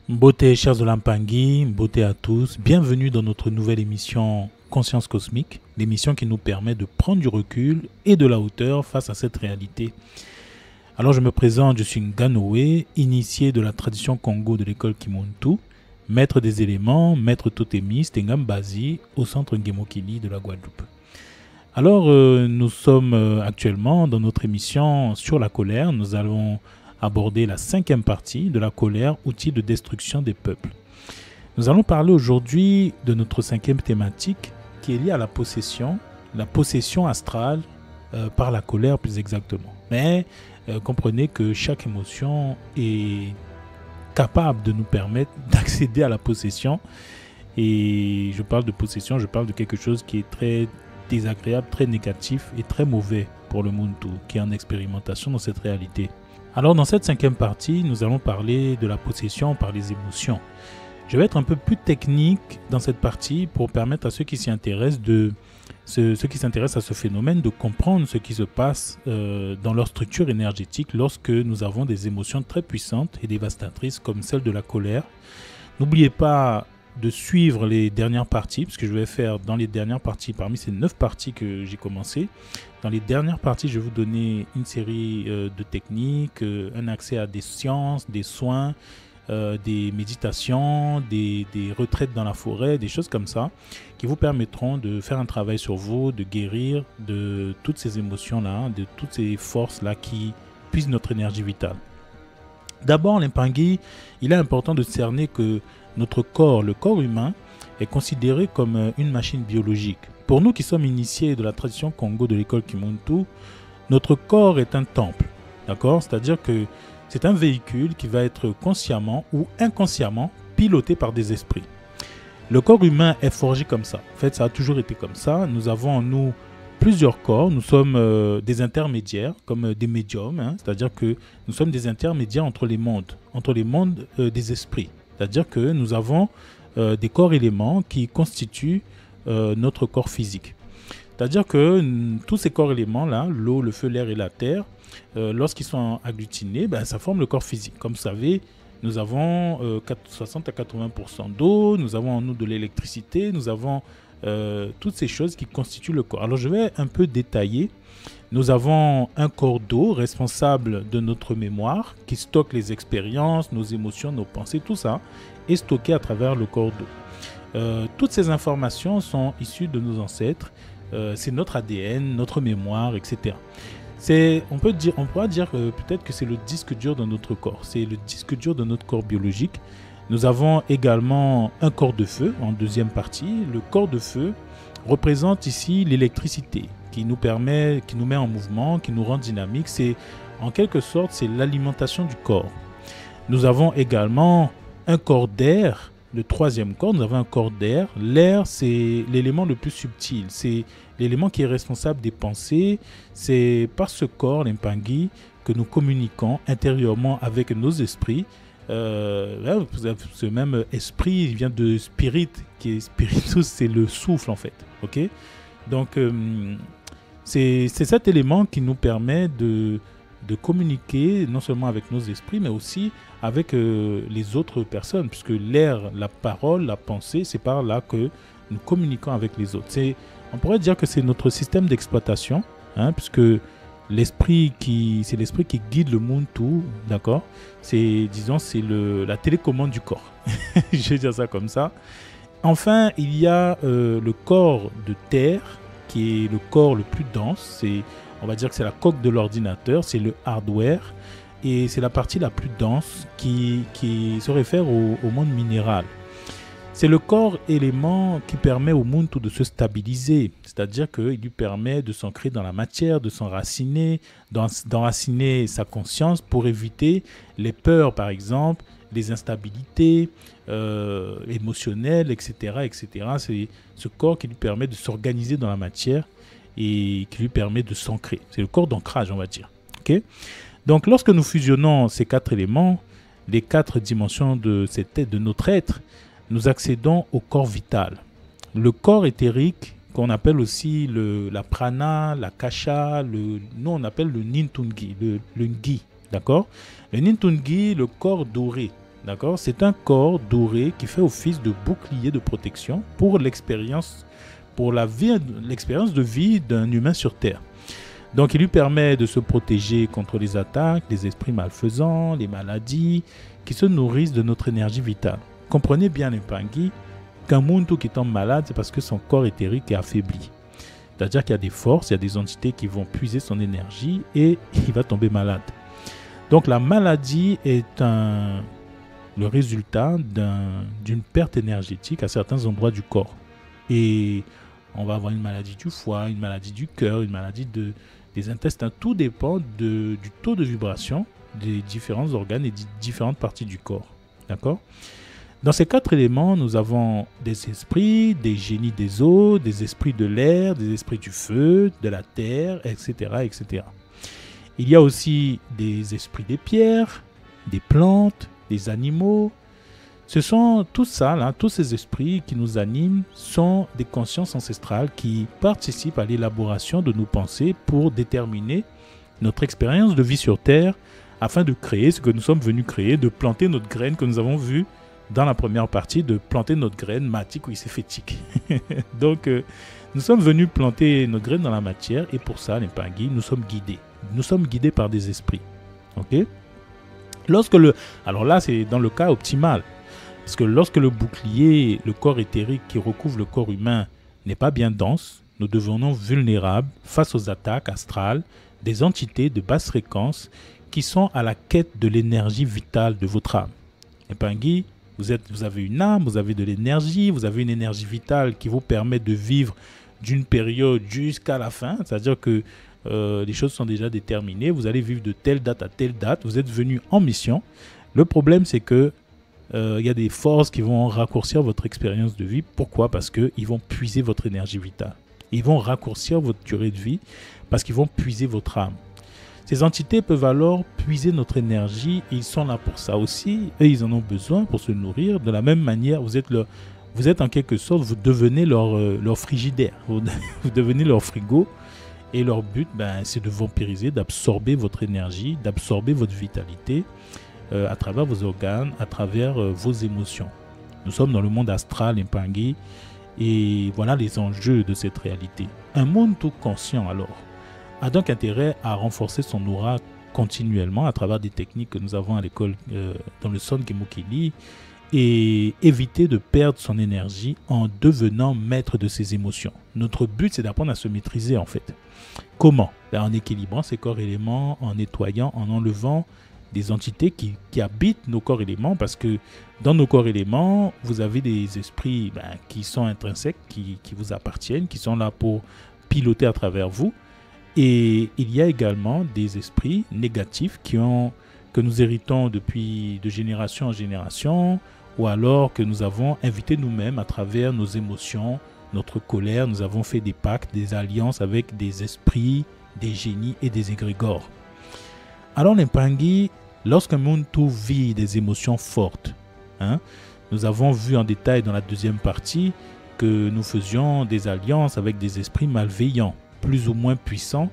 Beauté, chers Olampangui, beauté à tous. Bienvenue dans notre nouvelle émission Conscience Cosmique, l'émission qui nous permet de prendre du recul et de la hauteur face à cette réalité. Alors je me présente, je suis Nganoé, initié de la tradition Congo de l'école Kimuntu, maître des éléments, maître totémiste et Ngambazi au centre Ngemokili de la Guadeloupe. Alors nous sommes actuellement dans notre émission sur la colère. Nous allons aborder la 5e partie de la colère, outil de destruction des peuples. Nous allons parler aujourd'hui de notre 5e thématique qui est liée à la possession astrale par la colère plus exactement. Mais comprenez que chaque émotion est capable de nous permettre d'accéder à la possession. Et je parle de possession, je parle de quelque chose qui est très désagréable, très négatif et très mauvais pour le monde tout, qui est en expérimentation dans cette réalité. Alors dans cette 5e partie, nous allons parler de la possession par les émotions. Je vais être un peu plus technique dans cette partie pour permettre à ceux qui s'y intéressent à ce phénomène de comprendre ce qui se passe dans leur structure énergétique lorsque nous avons des émotions très puissantes et dévastatrices comme celle de la colère. N'oubliez pas de suivre les dernières parties, parce que je vais faire dans les dernières parties, parmi ces 9 parties que j'ai commencé, dans les dernières parties, je vais vous donner une série de techniques, un accès à des sciences, des soins, des méditations, des retraites dans la forêt, des choses comme ça, qui vous permettront de faire un travail sur vous, de guérir de toutes ces émotions-là, de toutes ces forces-là qui puisent notre énergie vitale. D'abord, l'impangui, il est important de cerner que notre corps, le corps humain, est considéré comme une machine biologique. Pour nous qui sommes initiés de la tradition Congo de l'école Kimuntu, notre corps est un temple, d'accord? C'est-à-dire que c'est un véhicule qui va être consciemment ou inconsciemment piloté par des esprits. Le corps humain est forgé comme ça. En fait, ça a toujours été comme ça. Nous avons en nous plusieurs corps. Nous sommes des intermédiaires, comme des médiums. Hein. C'est-à-dire que nous sommes des intermédiaires entre les mondes des esprits. C'est-à-dire que nous avons des corps éléments qui constituent notre corps physique. C'est-à-dire que tous ces corps éléments-là, l'eau, le feu, l'air et la terre, lorsqu'ils sont agglutinés, ça forme le corps physique. Comme vous savez, nous avons 60 à 80% d'eau, nous avons en nous de l'électricité, nous avons toutes ces choses qui constituent le corps. Alors je vais un peu détailler. Nous avons un corps d'eau responsable de notre mémoire qui stocke les expériences, nos émotions, nos pensées, tout ça est stocké à travers le corps d'eau. Toutes ces informations sont issues de nos ancêtres, c'est notre ADN, notre mémoire, etc. On pourra dire peut-être que c'est le disque dur de notre corps, c'est le disque dur de notre corps biologique. Nous avons également un corps de feu en deuxième partie. Le corps de feu représente ici l'électricité qui nous met en mouvement, qui nous rend dynamique. En quelque sorte, c'est l'alimentation du corps. Nous avons également un corps d'air, le troisième corps. Nous avons un corps d'air. L'air, c'est l'élément le plus subtil. C'est l'élément qui est responsable des pensées. C'est par ce corps, l'impangui, que nous communiquons intérieurement avec nos esprits. Ce même esprit il vient de spirit, qui est spiritus, c'est le souffle en fait. Ok, donc c'est cet élément qui nous permet de communiquer non seulement avec nos esprits, mais aussi avec les autres personnes, puisque l'air, la parole, la pensée, c'est par là que nous communiquons avec les autres. On pourrait dire que c'est notre système d'exploitation, hein, puisque c'est l'esprit qui guide le monde tout, d'accord? C'est la télécommande du corps. Je vais dire ça comme ça. Enfin, il y a le corps de terre, qui est le corps le plus dense. On va dire que c'est la coque de l'ordinateur, c'est le hardware. Et c'est la partie la plus dense qui se réfère au monde minéral. C'est le corps élément qui permet au monde de se stabiliser, c'est-à-dire qu'il lui permet de s'ancrer dans la matière, de s'enraciner, d'enraciner sa conscience pour éviter les peurs par exemple, les instabilités émotionnelles, etc., etc. C'est ce corps qui lui permet de s'organiser dans la matière et qui lui permet de s'ancrer. C'est le corps d'ancrage, on va dire. Okay. Donc lorsque nous fusionnons ces 4 éléments, les 4 dimensions de notre être, nous accédons au corps vital. Le corps éthérique, qu'on appelle aussi la prana, la kasha, nous on appelle le nintungi, le ngi, d'accord? Le nintungi, le corps doré, D'accord? C'est un corps doré qui fait office de bouclier de protection pour l'expérience de vie d'un humain sur Terre. Donc, il lui permet de se protéger contre les attaques des esprits malfaisants, les maladies qui se nourrissent de notre énergie vitale. Comprenez bien, les Pangui, qu'un Muntu qui tombe malade, c'est parce que son corps éthérique est affaibli. C'est-à-dire qu'il y a des forces, il y a des entités qui vont puiser son énergie et il va tomber malade. Donc, la maladie est le résultat d'une perte énergétique à certains endroits du corps. Et on va avoir une maladie du foie, une maladie du cœur, une maladie des intestins. Tout dépend du taux de vibration des différents organes et des différentes parties du corps. D'accord? Dans ces 4 éléments, nous avons des esprits, des génies des eaux, des esprits de l'air, des esprits du feu, de la terre, etc., etc. Il y a aussi des esprits des pierres, des plantes, des animaux. Ce sont tout ça, là, tous ces esprits qui nous animent sont des consciences ancestrales qui participent à l'élaboration de nos pensées pour déterminer notre expérience de vie sur Terre afin de créer ce que nous sommes venus créer, de planter notre graine que nous avons vu dans la première partie, de planter notre graine matique ou iséfétique. Donc, nous sommes venus planter notre graine dans la matière et pour ça, les Pangui, nous sommes guidés. Nous sommes guidés par des esprits. Ok? Alors là, c'est dans le cas optimal. Parce que lorsque le bouclier, le corps éthérique qui recouvre le corps humain n'est pas bien dense, nous devenons vulnérables face aux attaques astrales des entités de basse fréquence qui sont à la quête de l'énergie vitale de votre âme. Et Pangui, vous avez une âme, vous avez de l'énergie, vous avez une énergie vitale qui vous permet de vivre d'une période jusqu'à la fin. C'est-à-dire que les choses sont déjà déterminées. Vous allez vivre de telle date à telle date. Vous êtes venu en mission. Le problème, c'est que y a des forces qui vont raccourcir votre expérience de vie. Pourquoi? Parce qu'ils vont puiser votre énergie vitale. Ils vont raccourcir votre durée de vie parce qu'ils vont puiser votre âme. Ces entités peuvent alors puiser notre énergie. Ils sont là pour ça aussi. Et ils en ont besoin pour se nourrir. De la même manière, vous êtes en quelque sorte, vous devenez leur frigidaire. Vous devenez leur frigo. Et leur but, c'est de vampiriser, d'absorber votre énergie, d'absorber votre vitalité à travers vos organes, à travers vos émotions. Nous sommes dans le monde astral, Pangui, et voilà les enjeux de cette réalité. Un monde tout conscient, alors, a donc intérêt à renforcer son aura continuellement à travers des techniques que nous avons à l'école dans le Son Gemukili et éviter de perdre son énergie en devenant maître de ses émotions. Notre but, c'est d'apprendre à se maîtriser en fait. Comment? En équilibrant ses corps éléments, en nettoyant, en enlevant des entités qui habitent nos corps éléments, parce que dans nos corps éléments, vous avez des esprits qui sont intrinsèques, qui vous appartiennent, qui sont là pour piloter à travers vous. Et il y a également des esprits négatifs que nous héritons depuis de génération en génération, ou alors que nous avons invité nous-mêmes à travers nos émotions, notre colère. Nous avons fait des pactes, des alliances avec des esprits, des génies et des égrégores. Alors les Pangui, lorsqu'un Muntu vit des émotions fortes, nous avons vu en détail dans la deuxième partie que nous faisions des alliances avec des esprits malveillants, plus ou moins puissants,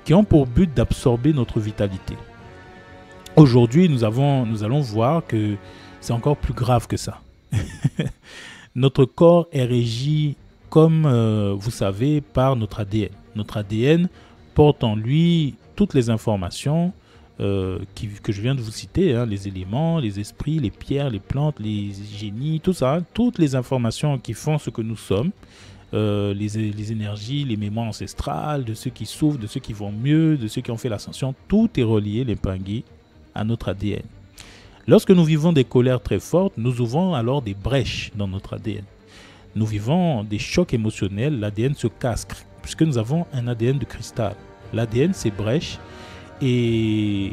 qui ont pour but d'absorber notre vitalité. Aujourd'hui, nous allons voir que c'est encore plus grave que ça. Notre corps est régi, comme vous savez, par notre ADN. Notre ADN porte en lui toutes les informations que je viens de vous citer, les éléments, les esprits, les pierres, les plantes, les génies, tout ça, toutes les informations qui font ce que nous sommes, les énergies, les mémoires ancestrales, de ceux qui souffrent, de ceux qui vont mieux, de ceux qui ont fait l'ascension, tout est relié, les Pangui, à notre ADN. Lorsque nous vivons des colères très fortes, nous ouvrons alors des brèches dans notre ADN. Nous vivons des chocs émotionnels, l'ADN se casse, puisque nous avons un ADN de cristal. L'ADN s'ébrèche et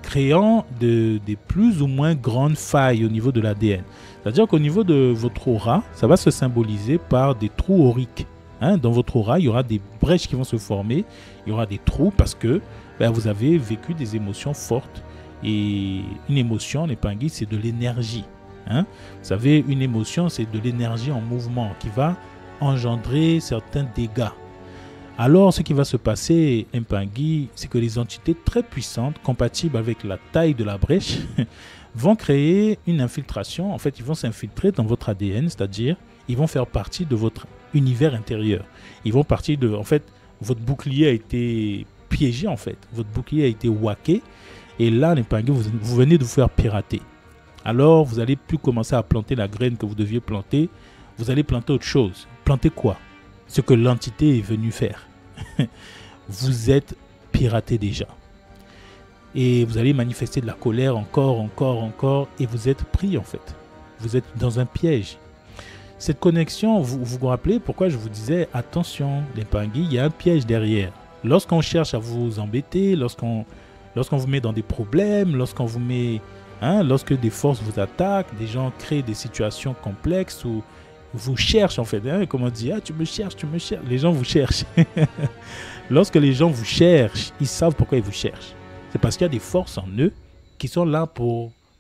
créant des plus ou moins grandes failles au niveau de l'ADN. C'est-à-dire qu'au niveau de votre aura, ça va se symboliser par des trous auriques. Dans votre aura, il y aura des brèches qui vont se former, il y aura des trous parce que vous avez vécu des émotions fortes. Et une émotion, les Pangui, c'est de l'énergie. Vous savez, une émotion, c'est de l'énergie en mouvement qui va engendrer certains dégâts. Alors, ce qui va se passer, Pangui, c'est que les entités très puissantes, compatibles avec la taille de la brèche, vont créer une infiltration. En fait, ils vont s'infiltrer dans votre ADN, c'est-à-dire ils vont faire partie de votre univers intérieur. Ils vont partir de... En fait, votre bouclier a été piégé, en fait. Votre bouclier a été wacké. Et là, les Mpangui, vous venez de vous faire pirater. Alors, vous n'allez plus commencer à planter la graine que vous deviez planter. Vous allez planter autre chose. Planter quoi? Ce que l'entité est venue faire. Vous êtes piraté déjà. Et vous allez manifester de la colère encore. Et vous êtes pris, en fait. Vous êtes dans un piège. Cette connexion, vous vous rappelez pourquoi je vous disais, attention, les Mpangui, il y a un piège derrière. Lorsqu'on cherche à vous embêter, lorsqu'on vous met dans des problèmes, lorsqu'on vous met... lorsque des forces vous attaquent, des gens créent des situations complexes où vous cherchent en fait. Comme on dit, tu me cherches. Les gens vous cherchent. Lorsque les gens vous cherchent, ils savent pourquoi ils vous cherchent. C'est parce qu'il y a des forces en eux qui sont là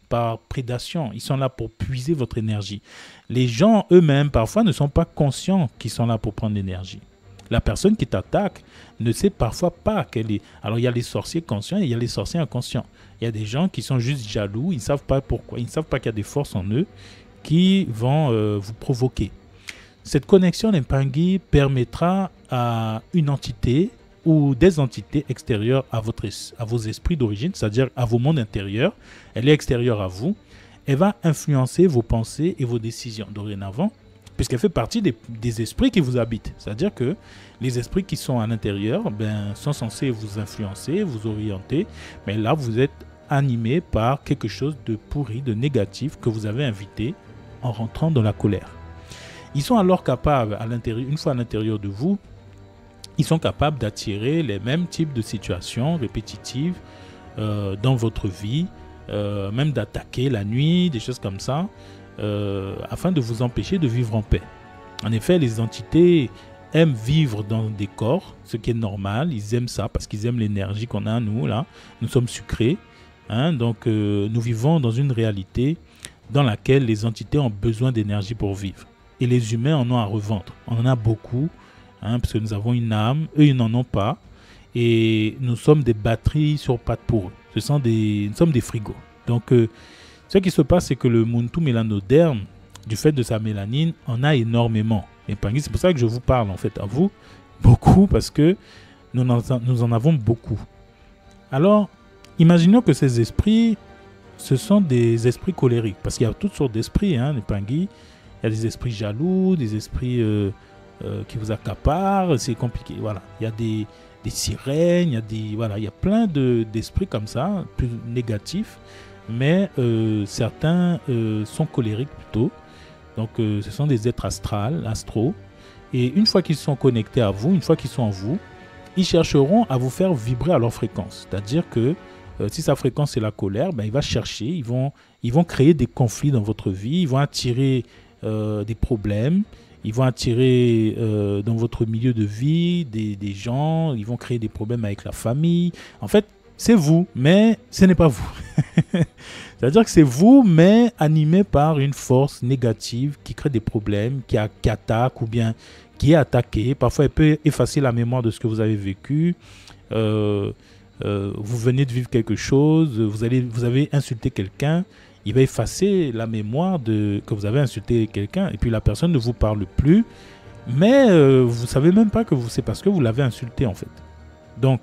par prédation. Ils sont là pour puiser votre énergie. Les gens eux-mêmes, parfois, ne sont pas conscients qu'ils sont là pour prendre l'énergie. La personne qui t'attaque ne sait parfois pas qu'elle est... Alors, il y a les sorciers conscients et il y a les sorciers inconscients. Il y a des gens qui sont juste jaloux, ils ne savent pas pourquoi. Ils ne savent pas qu'il y a des forces en eux qui vont vous provoquer. Cette connexion des Mpangui permettra à une entité ou des entités extérieures à vos esprits d'origine, c'est-à-dire à vos mondes intérieurs. Elle est extérieure à vous. Elle va influencer vos pensées et vos décisions dorénavant, puisqu'elle fait partie des esprits qui vous habitent. C'est-à-dire que les esprits qui sont à l'intérieur sont censés vous influencer, vous orienter, mais là, vous êtes animé par quelque chose de pourri, de négatif que vous avez invité en rentrant dans la colère. Ils sont alors capables, une fois à l'intérieur de vous, ils sont capables d'attirer les mêmes types de situations répétitives dans votre vie, même d'attaquer la nuit, des choses comme ça, afin de vous empêcher de vivre en paix. En effet, les entités aiment vivre dans des corps, ce qui est normal. Ils aiment ça parce qu'ils aiment l'énergie qu'on a, nous, là. Nous sommes sucrés. Donc, nous vivons dans une réalité dans laquelle les entités ont besoin d'énergie pour vivre. Et les humains en ont à revendre. On en a beaucoup, parce que nous avons une âme. Eux, ils n'en ont pas. Et nous sommes des batteries sur pattes pour eux. Nous sommes des frigos. Donc, ce qui se passe, c'est que le Muntu mélanoderme, du fait de sa mélanine, en a énormément. Et c'est pour ça que je vous parle, en fait, à vous, beaucoup, parce que nous en avons beaucoup. Alors, imaginons que ces esprits, ce sont des esprits colériques, parce qu'il y a toutes sortes d'esprits, les Mpangui. Il y a des esprits jaloux, des esprits qui vous accaparent, c'est compliqué. Voilà. Il y a des sirènes, il y a plein d'esprits comme ça, plus négatifs, mais certains sont colériques plutôt. Donc, ce sont des êtres astraux. Et une fois qu'ils sont connectés à vous, une fois qu'ils sont en vous, ils chercheront à vous faire vibrer à leur fréquence. C'est-à-dire que si sa fréquence est la colère, ils vont chercher, ils vont créer des conflits dans votre vie, ils vont attirer des problèmes, ils vont attirer dans votre milieu de vie des gens, ils vont créer des problèmes avec la famille. En fait, c'est vous, mais ce n'est pas vous. C'est-à-dire que c'est vous, mais animé par une force négative qui crée des problèmes, qui attaque ou bien qui est attaqué. Parfois, elle peut effacer la mémoire de ce que vous avez vécu. Vous venez de vivre quelque chose, vous avez insulté quelqu'un. Il va effacer la mémoire que vous avez insulté quelqu'un. Et puis, la personne ne vous parle plus. Mais vous ne savez même pas que c'est parce que vous l'avez insulté, en fait. Donc,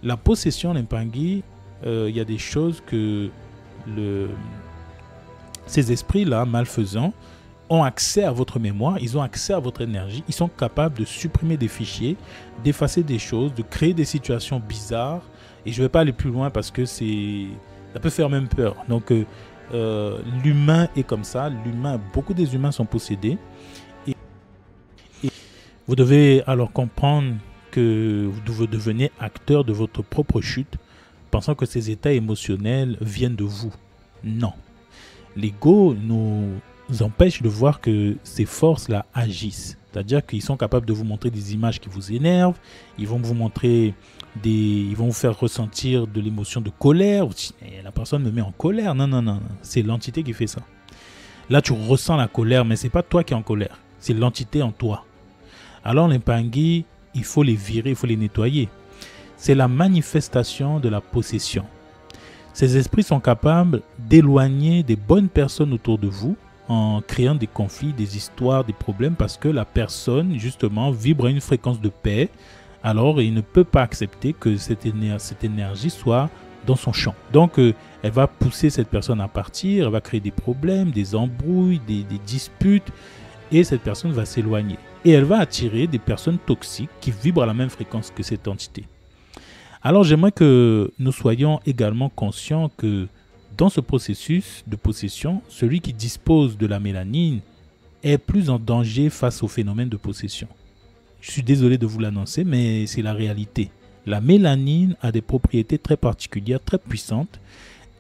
la possession des Mpangui, il y a des choses que ces esprits-là, malfaisants, ont accès à votre mémoire, ils ont accès à votre énergie, ils sont capables de supprimer des fichiers, d'effacer des choses, de créer des situations bizarres. Et je ne vais pas aller plus loin parce que ça peut faire même peur. Donc, l'humain est comme ça. Beaucoup des humains sont possédés. Et vous devez alors comprendre que vous devenez acteur de votre propre chute, pensant que ces états émotionnels viennent de vous. Non. L'ego nous empêche de voir que ces forces-là agissent. C'est-à-dire qu'ils sont capables de vous montrer des images qui vous énervent, ils vont vous montrer ils vont vous faire ressentir de l'émotion de colère. La personne me met en colère. Non. C'est l'entité qui fait ça. Là, tu ressens la colère, mais ce n'est pas toi qui es en colère. C'est l'entité en toi. Alors, les Mpangui, il faut les virer, il faut les nettoyer. C'est la manifestation de la possession. Ces esprits sont capables d'éloigner des bonnes personnes autour de vous en créant des conflits, des histoires, des problèmes parce que la personne, justement, vibre à une fréquence de paix. Alors, il ne peut pas accepter que cette énergie soit dans son champ. Donc, elle va pousser cette personne à partir, elle va créer des problèmes, des embrouilles, des disputes, et cette personne va s'éloigner. Et elle va attirer des personnes toxiques qui vibrent à la même fréquence que cette entité. Alors, j'aimerais que nous soyons également conscients que dans ce processus de possession, celui qui dispose de la mélanine est plus en danger face au phénomène de possession. Je suis désolé de vous l'annoncer, mais c'est la réalité. La mélanine a des propriétés très particulières, très puissantes.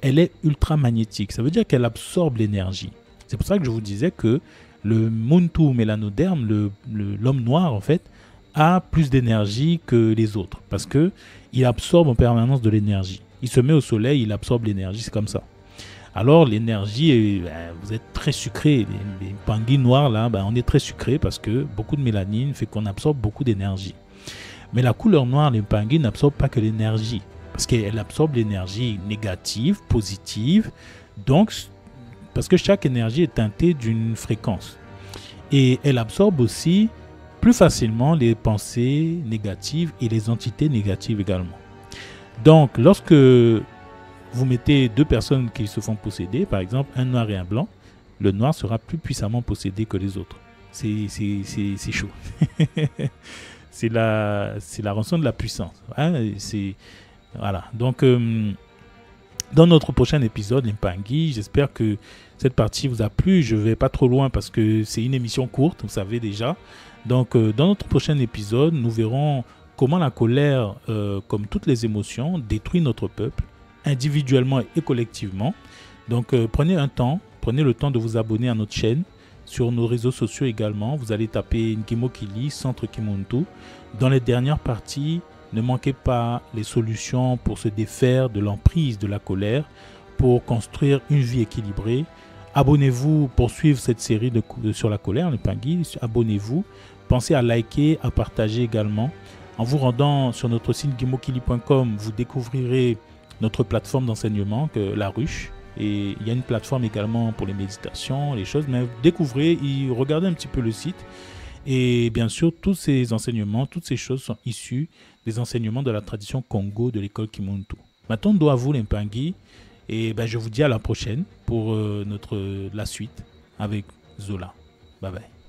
Elle est ultramagnétique. Ça veut dire qu'elle absorbe l'énergie. C'est pour ça que je vous disais que le Muntu mélanoderme, l'homme noir, en fait, a plus d'énergie que les autres. Parce qu'il absorbe en permanence de l'énergie. Il se met au soleil, il absorbe l'énergie, c'est comme ça. Alors l'énergie, vous êtes très sucré. Les panguis noirs, là, on est très sucré parce que beaucoup de mélanine fait qu'on absorbe beaucoup d'énergie. Mais la couleur noire, les panguis n'absorbent pas que l'énergie. Parce qu'elle absorbe l'énergie négative, positive. Donc, parce que chaque énergie est teintée d'une fréquence. Et elle absorbe aussi plus facilement les pensées négatives et les entités négatives également. Donc, lorsque vous mettez deux personnes qui se font posséder, par exemple un noir et un blanc, le noir sera plus puissamment possédé que les autres. C'est chaud. c'est la rançon de la puissance. Hein? Voilà. Donc, dans notre prochain épisode, les Mpangui, j'espère que cette partie vous a plu. Je ne vais pas trop loin parce que c'est une émission courte, vous savez déjà. Donc, dans notre prochain épisode, nous verrons comment la colère, comme toutes les émotions, détruit notre peuple, individuellement et collectivement. Donc, prenez le temps de vous abonner à notre chaîne, sur nos réseaux sociaux également. Vous allez taper Nkimokili, Centre Kimuntu. Dans les dernières parties, ne manquez pas les solutions pour se défaire de l'emprise de la colère, pour construire une vie équilibrée. Abonnez-vous pour suivre cette série sur la colère, les Mpangui. Abonnez-vous. Pensez à liker, à partager également. En vous rendant sur notre site nkimokili.com, vous découvrirez notre plateforme d'enseignement, La Ruche. Et il y a une plateforme également pour les méditations, les choses. Mais découvrez, regardez un petit peu le site. Et bien sûr, tous ces enseignements, toutes ces choses sont issues des enseignements de la tradition Congo de l'école Kimuntu. Maintenant, doit à vous les Mpangui. Et je vous dis à la prochaine pour la suite avec Zola. Bye bye.